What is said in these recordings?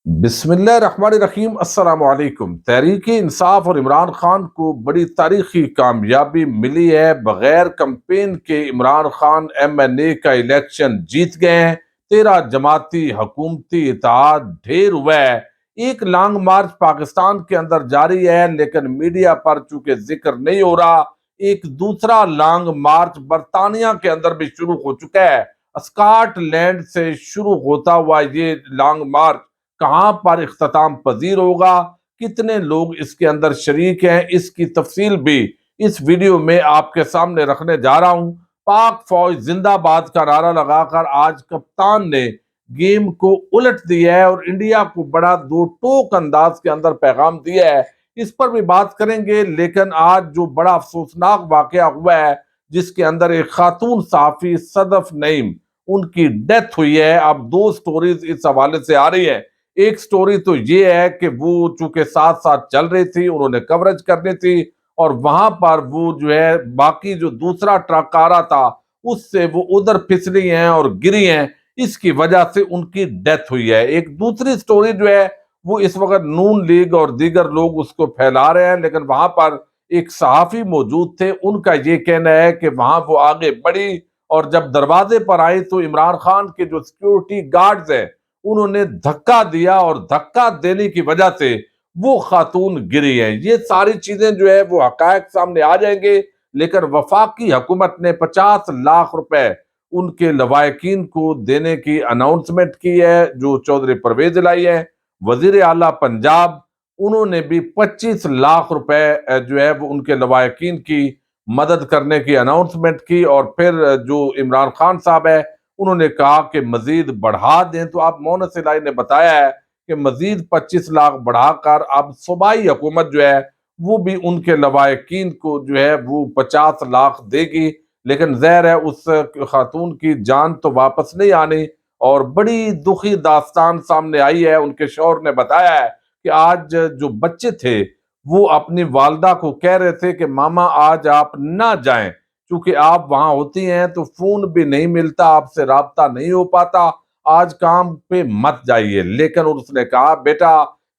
بسم اللہ الرحمن الرحیم۔ السلام علیکم۔ تحریک انصاف اور عمران خان کو بڑی تاریخی کامیابی ملی ہے۔ بغیر کمپین کے عمران خان ایم این اے کا الیکشن جیت گئے ہیں۔ 13 جماعتی حکومتی اتحاد ڈھیر ہوا ہے۔ ایک لانگ مارچ پاکستان کے اندر جاری ہے، لیکن میڈیا پر چونکہ ذکر نہیں ہو رہا۔ ایک دوسرا لانگ مارچ برطانیہ کے اندر بھی شروع ہو چکا ہے۔ اسکاٹ لینڈ سے شروع ہوتا ہوا یہ لانگ مارچ کہاں پر اختتام پذیر ہوگا، کتنے لوگ اس کے اندر شریک ہیں، اس کی تفصیل بھی اس ویڈیو میں آپ کے سامنے رکھنے جا رہا ہوں۔ پاک فوج زندہ باد کا نعرہ لگا کر آج کپتان نے گیم کو الٹ دیا ہے اور انڈیا کو بڑا دو ٹوک انداز کے اندر پیغام دیا ہے۔ اس پر بھی بات کریں گے، لیکن آج جو بڑا افسوسناک واقعہ ہوا ہے جس کے اندر ایک خاتون صحافی صدف نعیم ان کی ڈیتھ ہوئی ہے۔ اب دو سٹوریز اس حوالے سے آ رہی ہے۔ ایک سٹوری تو یہ ہے کہ وہ چونکہ ساتھ ساتھ چل رہی تھی، انہوں نے کوریج کرنی تھی اور وہاں پر وہ جو ہے باقی جو دوسرا ٹرک آ رہا تھا اس سے وہ ادھر پھسلی ہیں اور گری ہیں، اس کی وجہ سے ان کی ڈیتھ ہوئی ہے۔ ایک دوسری سٹوری جو ہے وہ اس وقت نون لیگ اور دیگر لوگ اس کو پھیلا رہے ہیں، لیکن وہاں پر ایک صحافی موجود تھے، ان کا یہ کہنا ہے کہ وہاں وہ آگے بڑھی اور جب دروازے پر آئی تو عمران خان کے جو سیکیورٹی گارڈز ہیں انہوں نے دھکا دیا اور دھکا دینے کی وجہ سے وہ خاتون گری ہیں۔ یہ ساری چیزیں جو ہے وہ حقائق سامنے آ جائیں گے، لیکن وفاقی حکومت نے 50 لاکھ روپے ان کے لواحقین کو دینے کی اناؤنسمنٹ کی ہے، جو چودھری پرویز الہی ہے وزیر اعلیٰ پنجاب، انہوں نے بھی 25 لاکھ روپے جو ہے وہ ان کے لواحقین کی مدد کرنے کی اناؤنسمنٹ کی، اور پھر جو عمران خان صاحب ہے انہوں نے کہا کہ مزید بڑھا دیں، تو آپ مونس الہی نے بتایا ہے کہ مزید 25 لاکھ بڑھا کر اب صوبائی حکومت جو ہے وہ بھی ان کے لواحقین کو جو ہے وہ 50 لاکھ دے گی، لیکن ظاہر ہے اس خاتون کی جان تو واپس نہیں آنی، اور بڑی دکھی داستان سامنے آئی ہے۔ ان کے شوہر نے بتایا ہے کہ آج جو بچے تھے وہ اپنی والدہ کو کہہ رہے تھے کہ ماما آج آپ نہ جائیں، چونکہ آپ وہاں ہوتی ہیں تو فون بھی نہیں ملتا، آپ سے رابطہ نہیں ہو پاتا، آج کام پہ مت جائیے، لیکن اس نے کہا بیٹا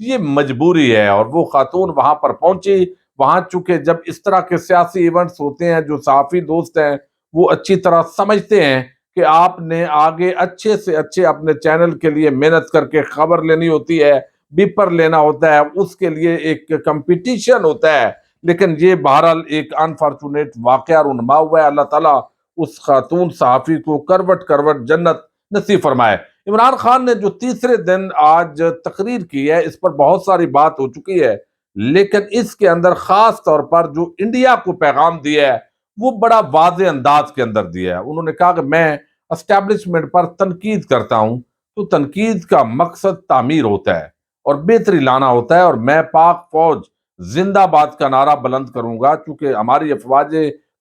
یہ مجبوری ہے، اور وہ خاتون وہاں پر پہنچی۔ وہاں چونکہ جب اس طرح کے سیاسی ایونٹس ہوتے ہیں، جو صحافی دوست ہیں وہ اچھی طرح سمجھتے ہیں کہ آپ نے آگے اچھے سے اچھے اپنے چینل کے لیے محنت کر کے خبر لینی ہوتی ہے، بیپر لینا ہوتا ہے، اس کے لیے ایک کمپٹیشن ہوتا ہے، لیکن یہ بہرحال ایک انفارچونیٹ واقعہ رونما ہوا ہے۔ اللہ تعالیٰ اس خاتون صحافی کو کروٹ کروٹ جنت نصیب فرمائے۔ عمران خان نے جو تیسرے دن آج تقریر کی ہے اس پر بہت ساری بات ہو چکی ہے، لیکن اس کے اندر خاص طور پر جو انڈیا کو پیغام دیا ہے وہ بڑا واضح انداز کے اندر دیا ہے۔ انہوں نے کہا کہ میں اسٹیبلشمنٹ پر تنقید کرتا ہوں تو تنقید کا مقصد تعمیر ہوتا ہے اور بہتری لانا ہوتا ہے، اور میں پاک فوج زندہ باد کا نعرہ بلند کروں گا، کیونکہ ہماری افواج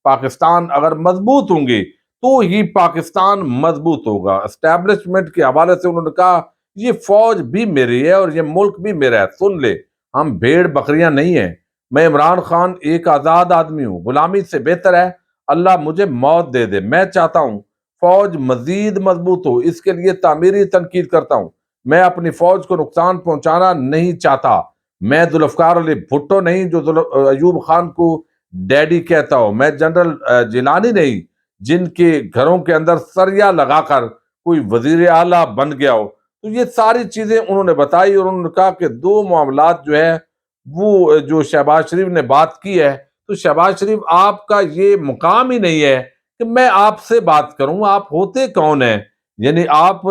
پاکستان اگر مضبوط ہوں گی تو ہی پاکستان مضبوط ہوگا۔ اسٹیبلشمنٹ کے حوالے سے انہوں نے کہا یہ فوج بھی میری ہے اور یہ ملک بھی میرا ہے، سن لے، ہم بھیڑ بکریاں نہیں ہیں، میں عمران خان ایک آزاد آدمی ہوں، غلامی سے بہتر ہے اللہ مجھے موت دے دے، میں چاہتا ہوں فوج مزید مضبوط ہو، اس کے لیے تعمیری تنقید کرتا ہوں، میں اپنی فوج کو نقصان پہنچانا نہیں چاہتا، میں ذوالفقار علی بھٹو نہیں جو ایوب خان کو ڈیڈی کہتا ہوں، میں جنرل جیلانی نہیں جن کے گھروں کے اندر سریا لگا کر کوئی وزیر اعلیٰ بن گیا ہو۔ تو یہ ساری چیزیں انہوں نے بتائی، اور انہوں نے کہا کہ دو معاملات جو ہے وہ جو شہباز شریف نے بات کی ہے، تو شہباز شریف آپ کا یہ مقام ہی نہیں ہے کہ میں آپ سے بات کروں، آپ ہوتے کون ہیں؟ یعنی آپ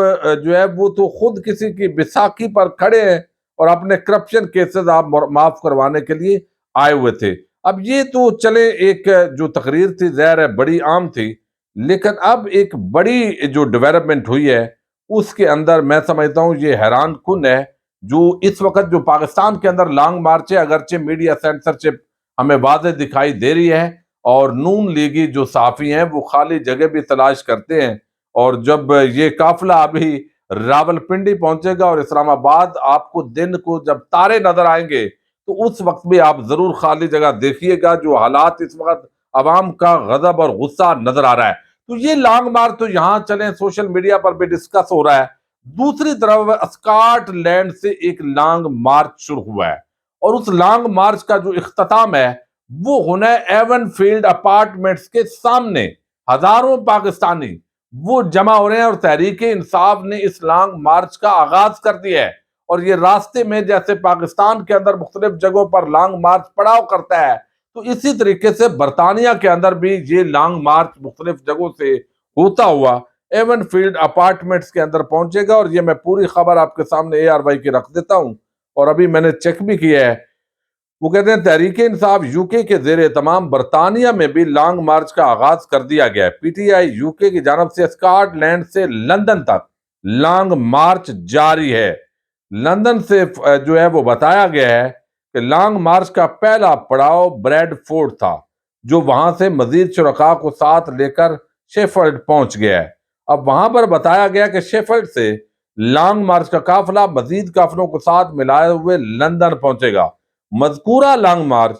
جو ہے وہ تو خود کسی کی بیساکھی پر کھڑے ہیں اور اپنے کرپشن کیسز آپ معاف کروانے کے لیے آئے ہوئے تھے۔ اب یہ تو چلے ایک جو تقریر تھی ظاہر ہے بڑی عام تھی، لیکن اب ایک بڑی جو ڈیولپمنٹ ہوئی ہے اس کے اندر میں سمجھتا ہوں یہ حیران کن ہے۔ جو اس وقت جو پاکستان کے اندر لانگ مارچ ہے، اگرچہ میڈیا سینسرشپ ہمیں واضح دکھائی دے رہی ہے اور نون لیگی جو صحافی ہیں وہ خالی جگہ بھی تلاش کرتے ہیں، اور جب یہ قافلہ ابھی راول پنڈی پہنچے گا اور اسلام آباد آپ کو دن کو جب تارے نظر آئیں گے تو اس وقت بھی آپ ضرور خالی جگہ دیکھیے گا۔ جو حالات اس وقت عوام کا غضب اور غصہ نظر آ رہا ہے، تو یہ لانگ مارچ تو یہاں چلیں سوشل میڈیا پر بھی ڈسکس ہو رہا ہے، دوسری طرف اسکاٹ لینڈ سے ایک لانگ مارچ شروع ہوا ہے، اور اس لانگ مارچ کا جو اختتام ہے وہ ہونا ہے ایون فیلڈ اپارٹمنٹس کے سامنے۔ ہزاروں پاکستانی وہ جمع ہو رہے ہیں، اور تحریک انصاف نے اس لانگ مارچ کا آغاز کر دیا ہے، اور یہ راستے میں جیسے پاکستان کے اندر مختلف جگہوں پر لانگ مارچ پڑاؤ کرتا ہے، تو اسی طریقے سے برطانیہ کے اندر بھی یہ لانگ مارچ مختلف جگہوں سے ہوتا ہوا ایون فیلڈ اپارٹمنٹس کے اندر پہنچے گا۔ اور یہ میں پوری خبر آپ کے سامنے ARY کی رکھ دیتا ہوں، اور ابھی میں نے چیک بھی کیا ہے۔ وہ کہتے ہیں تحریک انصاف UK کے زیر اہتمام برطانیہ میں بھی لانگ مارچ کا آغاز کر دیا گیا ہے۔ PTI UK کی جانب سے اسکاٹ لینڈ سے لندن تک لانگ مارچ جاری ہے۔ لندن سے جو ہے وہ بتایا گیا ہے کہ لانگ مارچ کا پہلا پڑاؤ بریڈ فورڈ تھا، جو وہاں سے مزید شرکاء کو ساتھ لے کر شیفرڈ پہنچ گیا ہے۔ اب وہاں پر بتایا گیا کہ شیفرڈ سے لانگ مارچ کا قافلہ مزید قافلوں کو ساتھ ملائے ہوئے لندن پہنچے گا۔ مذکورہ لانگ مارچ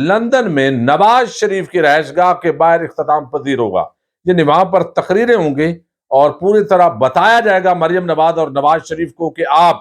لندن میں نواز شریف کی رہائش گاہ کے باہر اختتام پذیر ہوگا، یعنی وہاں پر تقریریں ہوں گی اور پوری طرح بتایا جائے گا مریم نواز اور نواز شریف کو کہ آپ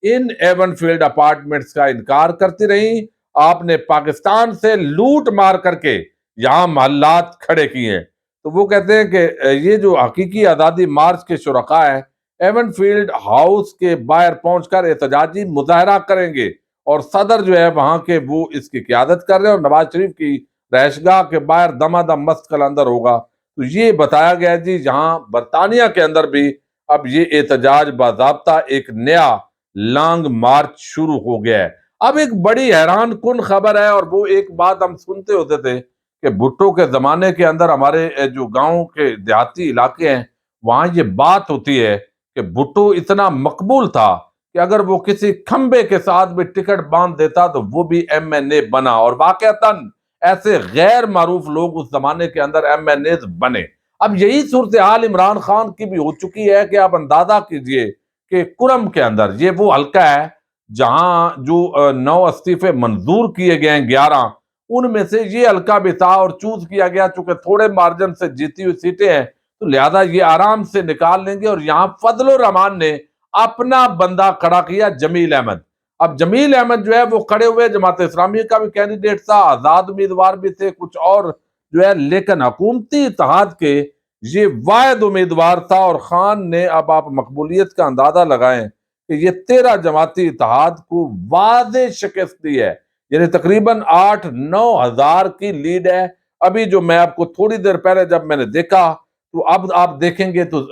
ان ایون فیلڈ اپارٹمنٹس کا انکار کرتی رہیں، آپ نے پاکستان سے لوٹ مار کر کے یہاں محلات کھڑے کیے ہیں۔ تو وہ کہتے ہیں کہ یہ جو حقیقی آزادی مارچ کے شرکاء ہیں ایون فیلڈ ہاؤس کے باہر پہنچ کر احتجاجی مظاہرہ کریں گے، اور صدر جو ہے وہاں کے وہ اس کی قیادت کر رہے ہیں، اور نواز شریف کی رہائش گاہ کے باہر دما دم مست قلندر ہوگا۔ تو یہ بتایا گیا جی جہاں برطانیہ کے اندر بھی اب یہ احتجاج باضابطہ ایک نیا لانگ مارچ شروع ہو گیا ہے۔ اب ایک بڑی حیران کن خبر ہے، اور وہ ایک بات ہم سنتے ہوتے تھے کہ بھٹو کے زمانے کے اندر ہمارے جو گاؤں کے دیہاتی علاقے ہیں وہاں یہ بات ہوتی ہے کہ بھٹو اتنا مقبول تھا کہ اگر وہ کسی کھمبے کے ساتھ بھی ٹکٹ باندھ دیتا تو وہ بھی MNA بنا، اور واقعتاً ایسے غیر معروف لوگ اس زمانے کے اندر MNAs بنے۔ اب یہی صورتحال عمران خان کی بھی ہو چکی ہے کہ آپ اندازہ کیجئے کہ کرم کے اندر یہ وہ حلقہ ہے جہاں جو 9 استعفے منظور کیے گئے ہیں 11، ان میں سے یہ حلقہ بھی تھا اور چوز کیا گیا، چونکہ تھوڑے مارجن سے جیتی ہوئی سیٹیں ہیں تو لہذا یہ آرام سے نکال لیں گے۔ اور یہاں فضل الرحمان نے اپنا بندہ کھڑا کیا، جمیل احمد۔ اب جمیل احمد جو ہے وہ کھڑے ہوئے، جماعت اسلامی کا بھی کینڈیڈیٹ تھا، آزاد امیدوار بھی تھے کچھ اور جو ہے، لیکن حکومتی اتحاد کے یہ واحد امیدوار تھا، اور خان نے اب آپ مقبولیت کا اندازہ لگائیں کہ یہ 13 جماعتی اتحاد کو واضح شکست دی ہے، یعنی تقریباً 8-9 ہزار کی لیڈ ہے۔ ابھی جو میں آپ کو تھوڑی دیر پہلے جب میں نے دیکھا تو اب آپ دیکھیں گے تو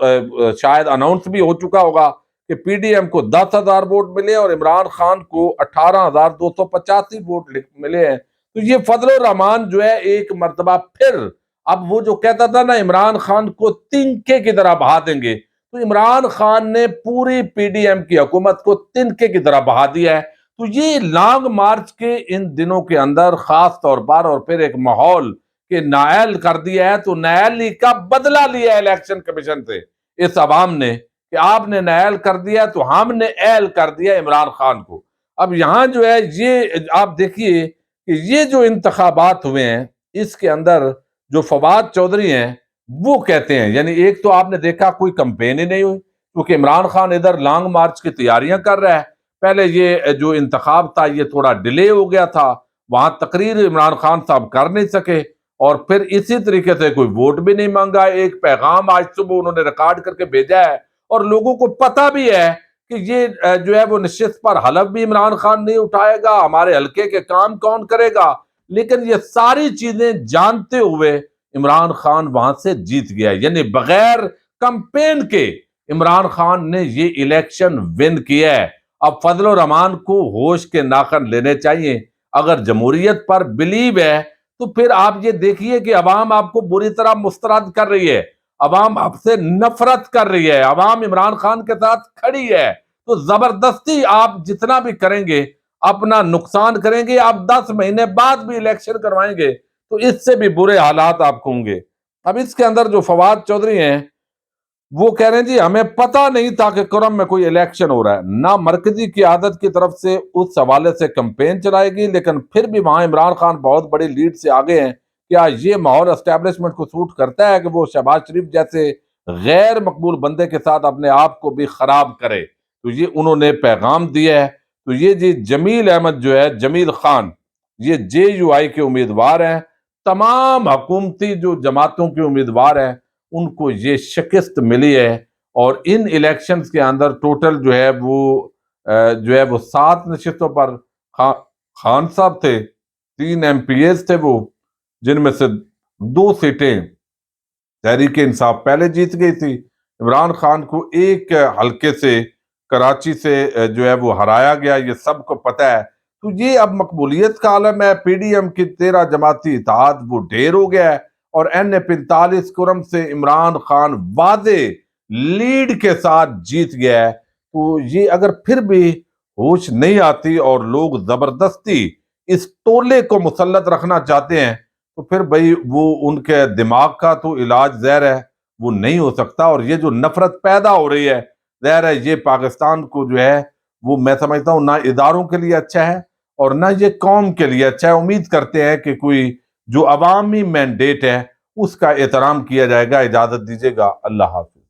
شاید اناؤنس بھی ہو چکا ہوگا کہ PDM کو 10,000 ووٹ ملے اور عمران خان کو 18,285 ووٹ ملے ہیں۔ تو یہ فضل الرحمان جو ہے ایک مرتبہ پھر، اب وہ جو کہتا تھا نا عمران خان کو تنکے کی طرح بہا دیں گے، تو عمران خان نے پوری PDM کی حکومت کو تنکے کی طرح بہا دیا ہے۔ تو یہ لانگ مارچ کے ان دنوں کے اندر خاص طور پر، اور پھر ایک ماحول کہ نائل کر دیا ہے، تو نائلی کا بدلہ لیا ہے الیکشن کمیشن سے اس عوام نے کہ آپ نے نائل کر دیا تو ہم نے ایل کر دیا عمران خان کو۔ اب یہاں جو ہے یہ آپ دیکھیے کہ یہ جو انتخابات ہوئے ہیں اس کے اندر جو فواد چودھری ہیں وہ کہتے ہیں، یعنی ایک تو آپ نے دیکھا کوئی کمپین ہی نہیں ہوئی کیونکہ عمران خان ادھر لانگ مارچ کی تیاریاں کر رہا ہے۔ پہلے یہ جو انتخاب تھا یہ تھوڑا ڈیلے ہو گیا تھا، وہاں تقریر عمران خان صاحب کر نہیں سکے، اور پھر اسی طریقے سے کوئی ووٹ بھی نہیں مانگا۔ ایک پیغام آج صبح انہوں نے ریکارڈ کر کے بھیجا ہے، اور لوگوں کو پتہ بھی ہے کہ یہ جو ہے وہ نشست پر حلف بھی عمران خان نہیں اٹھائے گا، ہمارے حلقے کے کام کون کرے گا، لیکن یہ ساری چیزیں جانتے ہوئے عمران خان وہاں سے جیت گیا، یعنی بغیر کمپین کے عمران خان نے یہ الیکشن ون کیا ہے۔ اب فضل الرحمان کو ہوش کے ناخن لینے چاہیے، اگر جمہوریت پر بلیو ہے تو پھر آپ یہ دیکھیے کہ عوام آپ کو بری طرح مسترد کر رہی ہے، عوام آپ سے نفرت کر رہی ہے، عوام عمران خان کے ساتھ کھڑی ہے، تو زبردستی آپ جتنا بھی کریں گے اپنا نقصان کریں گے۔ آپ 10 مہینے بعد بھی الیکشن کروائیں گے تو اس سے بھی برے حالات آپ کو ہوں گے۔ اب اس کے اندر جو فواد چودھری ہیں وہ کہہ رہے ہیں جی ہمیں پتہ نہیں تھا کہ کرم میں کوئی الیکشن ہو رہا ہے، نہ مرکزی قیادت کی طرف سے اس حوالے سے کمپین چلائے گی، لیکن پھر بھی وہاں عمران خان بہت بڑی لیڈ سے آگے ہیں۔ کیا یہ ماحول اسٹیبلشمنٹ کو سوٹ کرتا ہے کہ وہ شہباز شریف جیسے غیر مقبول بندے کے ساتھ اپنے آپ کو بھی خراب کرے۔ تو یہ انہوں نے پیغام دیا ہے۔ تو یہ جی جمیل احمد جو ہے، جمیل خان، یہ JUI کے امیدوار ہیں۔ تمام حکومتی جو جماعتوں کے امیدوار ہیں ان کو یہ شکست ملی ہے، اور ان الیکشنز کے اندر ٹوٹل جو ہے وہ 7 نشستوں پر خان صاحب تھے، 3 MPs تھے وہ، جن میں سے 2 سیٹیں تحریک انصاف پہلے جیت گئی تھی۔ عمران خان کو ایک حلقے سے کراچی سے جو ہے وہ ہرایا گیا، یہ سب کو پتہ ہے۔ تو یہ اب مقبولیت کا عالم ہے۔ PDM کی 13 جماعتی اتحاد وہ ڈھیر ہو گیا ہے، اور N45 کرم سے عمران خان واضح لیڈ کے ساتھ جیت گیا ہے۔ تو یہ اگر پھر بھی ہوش نہیں آتی اور لوگ زبردستی اس ٹولے کو مسلط رکھنا چاہتے ہیں، تو پھر بھئی وہ ان کے دماغ کا تو علاج ظاہر ہے وہ نہیں ہو سکتا، اور یہ جو نفرت پیدا ہو رہی ہے ظاہر ہے یہ پاکستان کو جو ہے وہ میں سمجھتا ہوں نہ اداروں کے لیے اچھا ہے اور نہ یہ قوم کے لیے اچھا ہے۔ امید کرتے ہیں کہ کوئی جو عوامی مینڈیٹ ہے اس کا احترام کیا جائے گا۔ اجازت دیجیے گا، اللہ حافظ۔